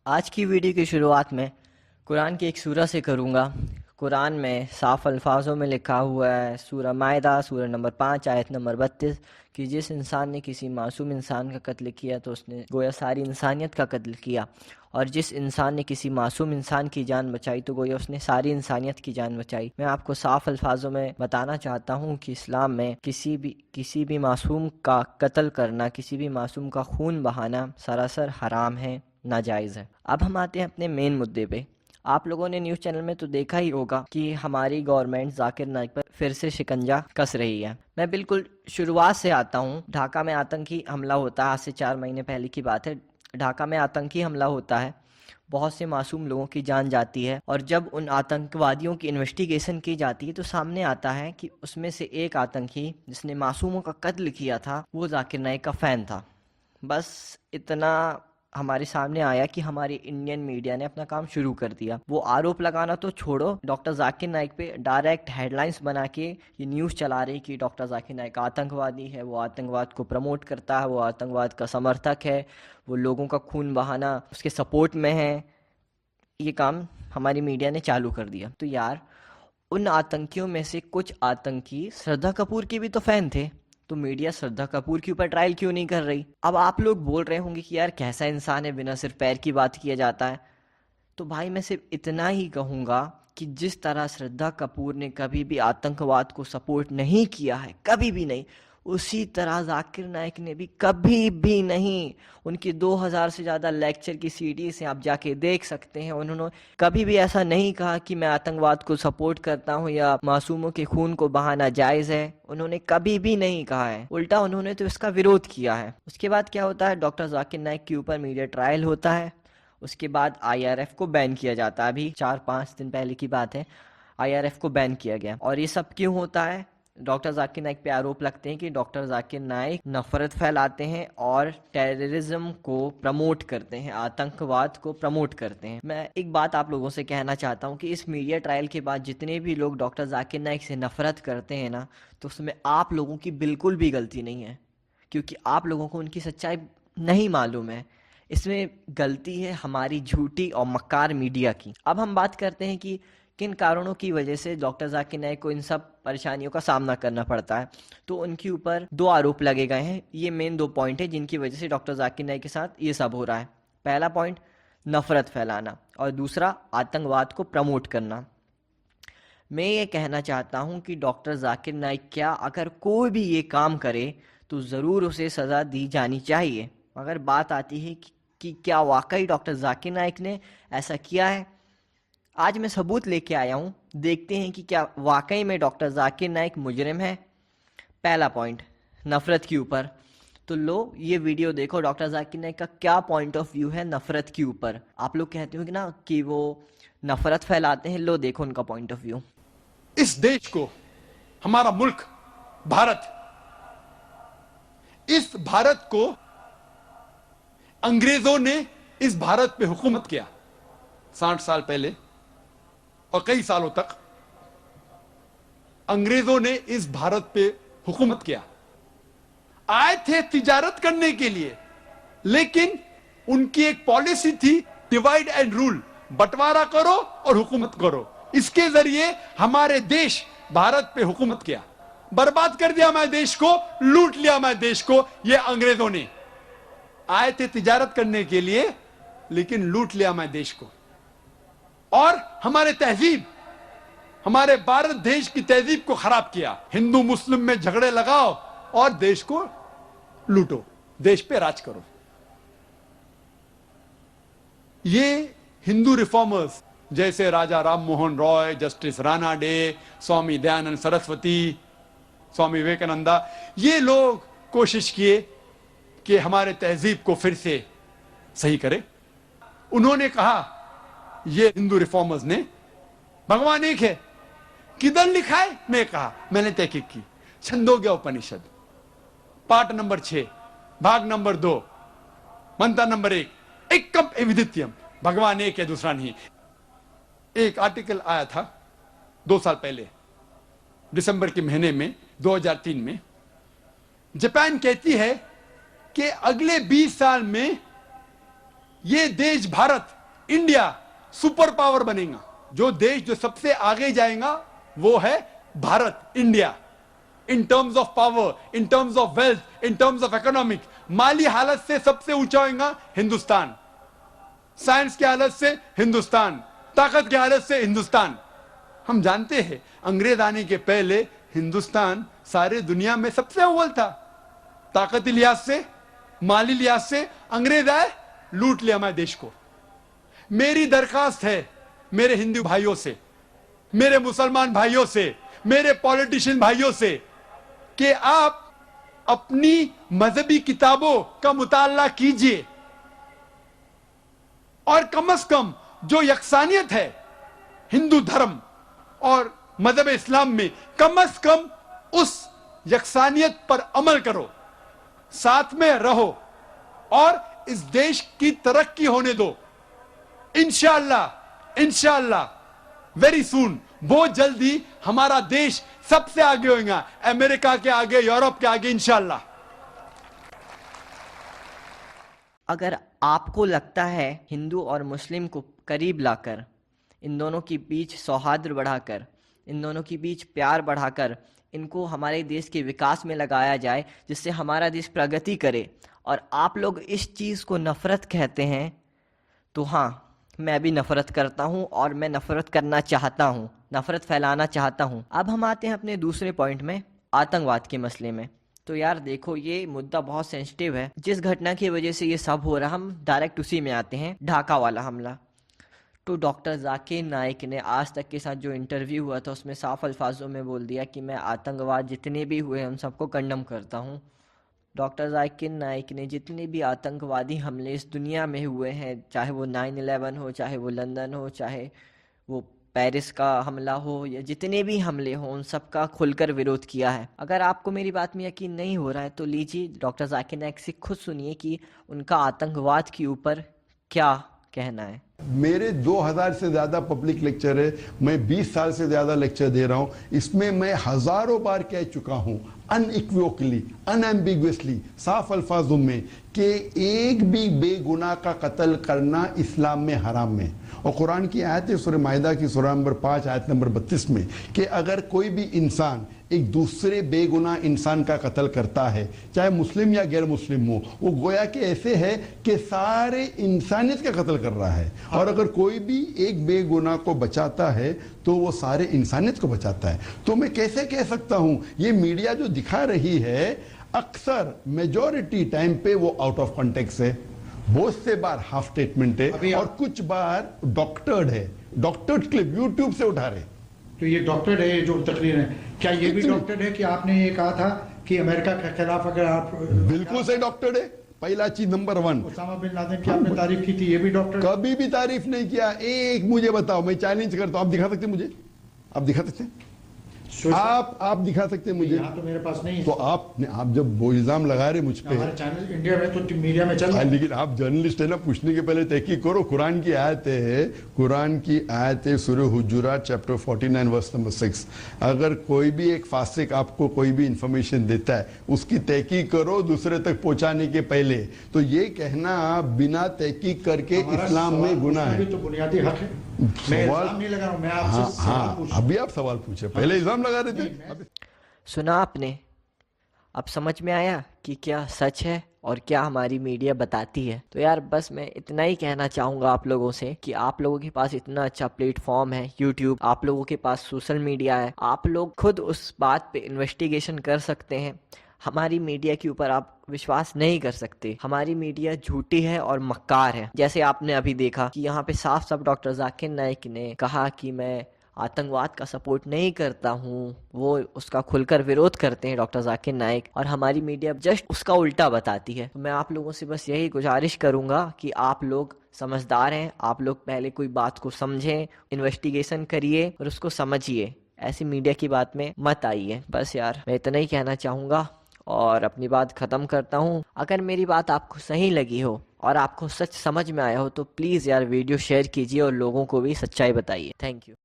आज की वीडियो की शुरुआत में कुरान की एक सूरह से करूँगा। कुरान में साफ अल्फाजों में लिखा हुआ है, सूरह माइदा सूरह नंबर 5 आयत नंबर 32 कि जिस इंसान ने किसी मासूम इंसान का कत्ल किया तो उसने गोया सारी इंसानियत का कत्ल किया, और जिस इंसान ने किसी मासूम इंसान की जान बचाई तो गोया उसने सारी इंसानियत की जान बचाई। मैं आपको साफ अल्फाजों में बताना चाहता हूँ कि इस्लाम में किसी भी मासूम का कत्ल करना, किसी भी मासूम का खून बहाना सरासर हराम है, नाजायज़ है। अब हम आते हैं अपने मेन मुद्दे पे। आप लोगों ने न्यूज़ चैनल में तो देखा ही होगा कि हमारी गवर्नमेंट जाकिर नाइक पर फिर से शिकंजा कस रही है। मैं बिल्कुल शुरुआत से आता हूँ। ढाका में आतंकी हमला होता है, आज से 4 महीने पहले की बात है। ढाका में आतंकी हमला होता है, बहुत से मासूम लोगों की जान जाती है, और जब उन आतंकवादियों की इन्वेस्टिगेशन की जाती है तो सामने आता है कि उसमें से एक आतंकी जिसने मासूमों का कत्ल किया था वो जाकिर नाइक का फ़ैन था। बस इतना हमारे सामने आया कि हमारी इंडियन मीडिया ने अपना काम शुरू कर दिया। वो आरोप लगाना तो छोड़ो, डॉक्टर जाकिर नाइक पे डायरेक्ट हेडलाइंस बना के ये न्यूज़ चला रही कि डॉक्टर जाकिर नाइक आतंकवादी है, वो आतंकवाद को प्रमोट करता है, वो आतंकवाद का समर्थक है, वो लोगों का खून बहाना उसके सपोर्ट में है। ये काम हमारी मीडिया ने चालू कर दिया। तो यार, उन आतंकियों में से कुछ आतंकी श्रद्धा कपूर के भी तो फैन थे, तो मीडिया श्रद्धा कपूर के ऊपर ट्रायल क्यों नहीं कर रही? अब आप लोग बोल रहे होंगे कि यार कैसा इंसान है, बिना सिर्फ पैर की बात किया जाता है। तो भाई मैं सिर्फ इतना ही कहूँगा कि जिस तरह श्रद्धा कपूर ने कभी भी आतंकवाद को सपोर्ट नहीं किया है, कभी भी नहीं, उसी तरह जाकिर नाइक ने भी कभी भी नहीं। उनकी 2000 से ज़्यादा लेक्चर की सीडीज़ हैं, आप जाके देख सकते हैं। उन्होंने कभी भी ऐसा नहीं कहा कि मैं आतंकवाद को सपोर्ट करता हूँ या मासूमों के खून को बहाना जायज़ है। उन्होंने कभी भी नहीं कहा है, उल्टा उन्होंने तो इसका विरोध किया है। उसके बाद क्या होता है, डॉक्टर जाकिर नाइक के ऊपर मीडिया ट्रायल होता है। उसके बाद आईआरएफ को बैन किया जाता है। अभी 4-5 दिन पहले की बात है, आईआरएफ को बैन किया गया। और ये सब क्यों होता है? डॉक्टर जाकिर नाइक पे आरोप लगते हैं कि डॉक्टर जाकिर नाइक नफरत फैलाते हैं और टेररिज्म को प्रमोट करते हैं, आतंकवाद को प्रमोट करते हैं। मैं एक बात आप लोगों से कहना चाहता हूँ कि इस मीडिया ट्रायल के बाद जितने भी लोग डॉक्टर जाकिर नाइक से नफरत करते हैं ना, तो उसमें आप लोगों की बिल्कुल भी गलती नहीं है, क्योंकि आप लोगों को उनकी सच्चाई नहीं मालूम है। इसमें गलती है हमारी झूठी और मक्कार मीडिया की। अब हम बात करते हैं कि किन कारणों की वजह से डॉक्टर जाकिर नाइक को इन सब परेशानियों का सामना करना पड़ता है। तो उनके ऊपर 2 आरोप लगे गए हैं। ये मेन 2 पॉइंट है जिनकी वजह से डॉक्टर जाकिर नाइक के साथ ये सब हो रहा है। पहला पॉइंट नफरत फैलाना, और दूसरा आतंकवाद को प्रमोट करना। मैं ये कहना चाहता हूँ कि डॉक्टर जाकिर नाइक क्या अगर कोई भी ये काम करे तो ज़रूर उसे सज़ा दी जानी चाहिए। मगर बात आती है कि क्या वाकई डॉक्टर जाकिर नाइक ने ऐसा किया है? आज मैं सबूत लेके आया हूँ, देखते हैं कि क्या वाकई में डॉक्टर जाकिर नाइक मुजरिम है। पहला पॉइंट नफ़रत के ऊपर, तो लो ये वीडियो देखो, डॉक्टर जाकिर नाइक का क्या पॉइंट ऑफ व्यू है नफ़रत के ऊपर। आप लोग कहते हो कि ना कि वो नफ़रत फैलाते हैं, लो देखो उनका पॉइंट ऑफ व्यू। इस देश को, हमारा मुल्क भारत, इस भारत को अंग्रेजों ने इस भारत पे हुकूमत किया 60 साल पहले, और कई सालों तक अंग्रेजों ने इस भारत पे हुकूमत किया। आए थे तिजारत करने के लिए, लेकिन उनकी एक पॉलिसी थी डिवाइड एंड रूल, बंटवारा करो और हुकूमत करो। इसके जरिए हमारे देश भारत पे हुकूमत किया, बर्बाद कर दिया हमारे देश को, लूट लिया हमारे देश को। ये अंग्रेजों ने आए थे तिजारत करने के लिए, लेकिन लूट लिया हमारे देश को। और हमारे तहजीब, हमारे भारत देश की तहजीब को खराब किया। हिंदू मुस्लिम में झगड़े लगाओ और देश को लूटो, देश पे राज करो। ये हिंदू रिफॉर्मर्स जैसे राजा राम मोहन रॉय, जस्टिस राणा डे, स्वामी दयानंद सरस्वती, स्वामी विवेकानंदा, ये लोग कोशिश किए कि हमारे तहजीब को फिर से सही करें। उन्होंने कहा, ये हिंदू रिफॉर्मर्स ने, भगवान एक है, किधर लिखा है? मैं कहा, मैंने तहकीक की, छंदोग्य उपनिषद पाठ नंबर 6 भाग नंबर 2 मंत्र नंबर 1, एकम एविदित्यम, भगवान एक है, दूसरा नहीं। एक आर्टिकल आया था 2 साल पहले, दिसंबर के महीने में 2003 में। जापान कहती है कि अगले 20 साल में ये देश भारत इंडिया सुपर पावर बनेगा। जो देश जो सबसे आगे जाएगा वो है Bharat, India, in terms of power, in terms of wealth, in terms of economic. माली हालत से सबसे ऊंचा होगा हिंदुस्तान, साइंस की हालत से हिंदुस्तान, ताकत की हालत से हिंदुस्तान। हम जानते हैं अंग्रेज आने के पहले हिंदुस्तान सारे दुनिया में सबसे अव्वल था। ताकती लिहाज से, माली लिहाज से अंग्रेज आए, लूट लिया हमारे देश को। मेरी दरखास्त है मेरे हिंदू भाइयों से, मेरे मुसलमान भाइयों से, मेरे पॉलिटिशियन भाइयों से कि आप अपनी मजहबी किताबों का मुताला कीजिए और कम से कम जो यकसानियत है हिंदू धर्म और मजहब इस्लाम में, कम से कम उस यकसानियत पर अमल करो, साथ में रहो और इस देश की तरक्की होने दो। इंशाअल्लाह, इंशाअल्लाह वेरी सून, बहुत जल्दी हमारा देश सबसे आगे होगा, अमेरिका के आगे, यूरोप के आगे, इंशाअल्लाह। अगर आपको लगता है हिंदू और मुस्लिम को करीब लाकर, इन दोनों के बीच सौहार्द बढ़ाकर, इन दोनों के बीच प्यार बढ़ाकर इनको हमारे देश के विकास में लगाया जाए जिससे हमारा देश प्रगति करे, और आप लोग इस चीज़ को नफ़रत कहते हैं, तो हाँ, मैं भी नफ़रत करता हूँ और मैं नफ़रत करना चाहता हूँ, नफ़रत फैलाना चाहता हूँ। अब हम आते हैं अपने दूसरे पॉइंट में, आतंकवाद के मसले में। तो यार देखो, ये मुद्दा बहुत सेंसिटिव है। जिस घटना की वजह से ये सब हो रहा, हम डायरेक्ट उसी में आते हैं, ढाका वाला हमला। तो डॉक्टर जाकिर नाइक ने आज तक के साथ जो इंटरव्यू हुआ था उसमें साफ अल्फाजों में बोल दिया कि मैं आतंकवाद जितने भी हुए उन सबको कंडम करता हूँ। डॉक्टर जाकिर नाइक ने जितने भी आतंकवादी हमले इस दुनिया में हुए हैं, चाहे वो 9/11 हो, चाहे वो लंदन हो, चाहे वो पेरिस का हमला हो, या जितने भी हमले हों, उन सब का खुलकर विरोध किया है। अगर आपको मेरी बात में यकीन नहीं हो रहा है तो लीजिए डॉक्टर जाकिर नाइक से खुद सुनिए कि उनका आतंकवाद के ऊपर क्या कहना है। मेरे 2000 से ज्यादा पब्लिक लेक्चर है, मैं 20 साल से ज्यादा लेक्चर दे रहा हूं। इसमें मैं हजारों बार कह चुका हूं अनइक्विवोकली, अनएम्बिगुअसली, साफ अल्फाजों में कि एक भी बेगुनाह का कत्ल करना इस्लाम में हराम है। और कुरान की आयत है सूरह माइदा की सूरह नंबर 5 आयत नंबर 32 में कि अगर कोई भी इंसान एक दूसरे बेगुनाह इंसान का कत्ल करता है, चाहे मुस्लिम या गैर मुस्लिम हो, वो गोया कि ऐसे है कि सारे इंसानियत का कत्ल कर रहा है। और अगर कोई भी एक बेगुनाह को बचाता है तो वो सारे इंसानियत को बचाता है। तो मैं कैसे कह सकता हूं, ये मीडिया जो दिखा रही है अक्सर मेजॉरिटी टाइम पे वो आउट ऑफ कॉन्टेक्स्ट है, बहुत से बार हाफ स्टेटमेंट है और कुछ बार डॉक्टर्ड है, डॉक्टर्ड क्लिप यूट्यूब से उठा रहे। तो ये डॉक्टर्ड है जो तकरीर है, क्या ये भी डॉक्टर्ड है कि आपने ये कहा था कि अमेरिका के खिलाफ अगर आप, बिल्कुल सही डॉक्टर्ड है। पहला चीज नंबर 1, उसामा बिन लादेन की आपने तारीफ की थी, ये भी डॉक्टर, कभी भी तारीफ नहीं किया। एक मुझे बताओ, मैं चैलेंज करता हूं, आप दिखा सकते हैं मुझे? आप दिखा सकते हैं? आप दिखा सकते हैं मुझे? यहाँ तो मेरे पास नहीं है। तो आप जब वो इल्जाम लगा रहे मुझ पे, हमारे चैनल इंडिया में तो मीडिया में चल रहा है। लेकिन आप जर्नलिस्ट है ना, पूछने के पहले तहकीक करो। कुरान की आयत है, कुरान की आयत है सूरह हुजुरात चैप्टर 49 वर्स नंबर 6। अगर कोई भी एक फासिक आपको कोई भी इंफॉर्मेशन देता है, उसकी तहकीक करो दूसरे तक पहुंचाने के पहले। तो ये कहना बिना तहकीक करके इस्लाम में गुनाह है। तो बुनियादी हक है। मैं इल्जाम नहीं लगा रहा हूं, मैं आपसे सवाल पूछ रहा हूं। अभी आप सवाल पूछे, पहले इल्जाम लगा रहे थे। सुना आपने? अब समझ में आया कि क्या सच है और क्या हमारी मीडिया बताती है। तो यार बस मैं इतना ही कहना चाहूँगा आप लोगों से कि आप लोगों के पास इतना अच्छा प्लेटफॉर्म है यूट्यूब, आप लोगों के पास सोशल मीडिया है, आप लोग खुद उस बात पे इन्वेस्टिगेशन कर सकते हैं। हमारी मीडिया के ऊपर आप विश्वास नहीं कर सकते। हमारी मीडिया झूठी है और मक्कार है। जैसे आपने अभी देखा कि यहाँ पे साफ साफ डॉक्टर जाकिर नाइक ने कहा कि मैं आतंकवाद का सपोर्ट नहीं करता हूँ, वो उसका खुलकर विरोध करते हैं डॉक्टर जाकिर नाइक, और हमारी मीडिया जस्ट उसका उल्टा बताती है। तो मैं आप लोगों से बस यही गुजारिश करूँगा कि आप लोग समझदार हैं, आप लोग पहले कोई बात को समझें, इन्वेस्टिगेशन करिए और उसको समझिए, ऐसी मीडिया की बात में मत आइए। बस यार मैं इतना ही कहना चाहूँगा और अपनी बात ख़त्म करता हूँ। अगर मेरी बात आपको सही लगी हो और आपको सच समझ में आया हो तो प्लीज़ यार वीडियो शेयर कीजिए और लोगों को भी सच्चाई बताइए। Thank you.